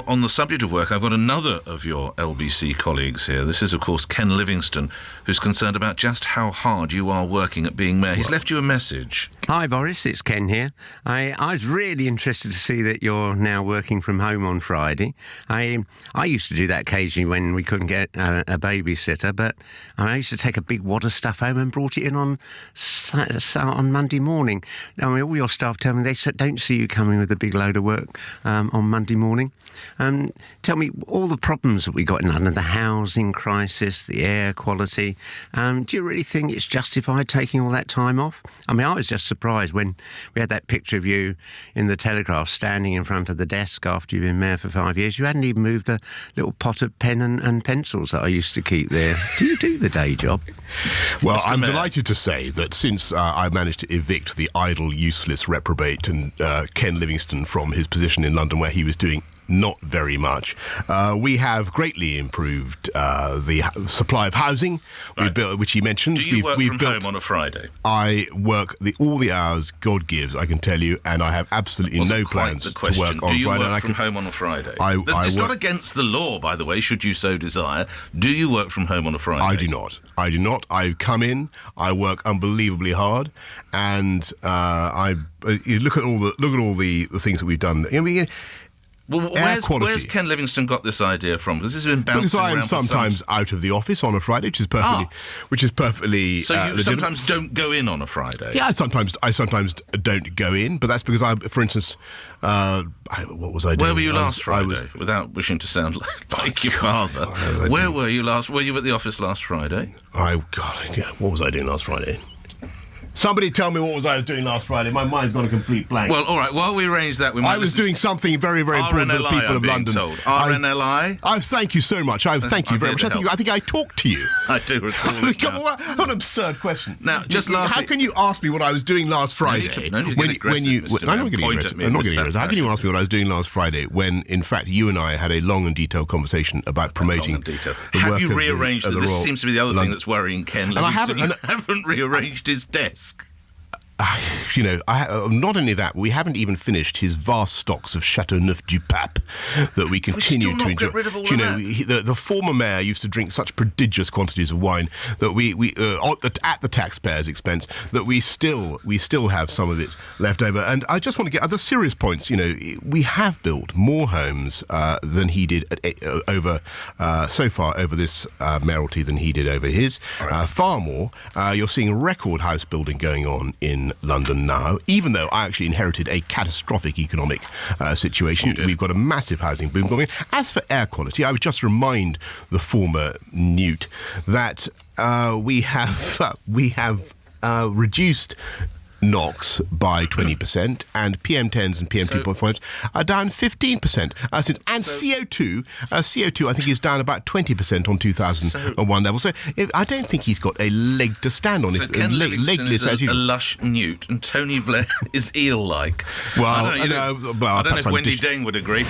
on the subject of work, I've got another of your LBC colleagues here. This is, of course, Ken Livingstone, who's concerned about just how hard you are working at being mayor. He's left you a message. Hi, Boris. It's Ken here. I was really interested to see that you're now working from home on Friday. I used to do that occasionally when we couldn't get a babysitter, but I used to take a big wad of stuff home and brought it in on Monday morning. I mean, all your staff tell me they don't see you coming with a big load of work on Monday morning. Tell me, all the problems that we got in London, the housing crisis, the air quality, do you really think it's justified taking all that time off? I mean, I was just surprised when we had that picture of you in the Telegraph standing in front of the desk after you've been mayor for 5 years. You hadn't even moved the little pot of pen and pencils that I used to keep there. Do you do the day job? Well, I'm delighted to say that since I managed to evict the idle, useless reprobate and Ken Livingstone from his position in London, where he was doing not very much, we have greatly improved the supply of housing we built, which he mentioned. Do you work from home on a Friday? I work all the hours God gives, I can tell you, and I have absolutely no plans to work on Friday. Do you work from home on a Friday? It's not against the law, by the way, should you so desire. Do you work from home on a Friday? I do not. I come in, I work unbelievably hard, and you look at all the things that we've done. I mean, well, where's Ken Livingstone got this idea from? Because this has been bouncing around. Because I am sometimes out of the office on a Friday, which is perfectly. So you legitimate. Sometimes don't go in on a Friday. Yeah, I sometimes don't go in, but that's because for instance, what was I doing? Where were you last Friday? Without wishing to sound like your father, where were you last? Were you at the office last Friday? What was I doing last Friday? Somebody tell me what I was doing last Friday. My mind's gone a complete blank. Well, all right. While we arrange that, I was doing something very, very important for the people of London. Told. RNLI? Thank you so much. Thank you very much. I think I talked to you. I do recall it. Come on, what an absurd question. Now, just lastly, how can you ask me what I was doing last Friday? I'm not getting aggressive. How can you ask me what I was doing last Friday when, in fact, you and I had a long and detailed conversation about promoting the work Have you rearranged? This seems to be the other thing that's worrying Ken Livingstone. You haven't rearranged his desk. Not only that, we haven't even finished his vast stocks of Chateauneuf-du-Pape that we continue to enjoy. The former mayor used to drink such prodigious quantities of wine that we at the taxpayers' expense, that we still have some of it left over. And I just want to get other serious points. We have built more homes than he did so far over this mayoralty than he did over his. Right. Far more. You're seeing record house building going on in London now, even though I actually inherited a catastrophic economic situation. We've got a massive housing boom going. As for air quality, I would just remind the former Newt that we have reduced NOx by 20%, and PM10s and PM2.5s are down 15%. CO2 I think is down about 20% on 2001 level. So I don't think he's got a leg to stand on. So Ken Livingstone is a lush Newt, and Tony Blair is eel-like. Well, I don't know if Wendy Dane would agree.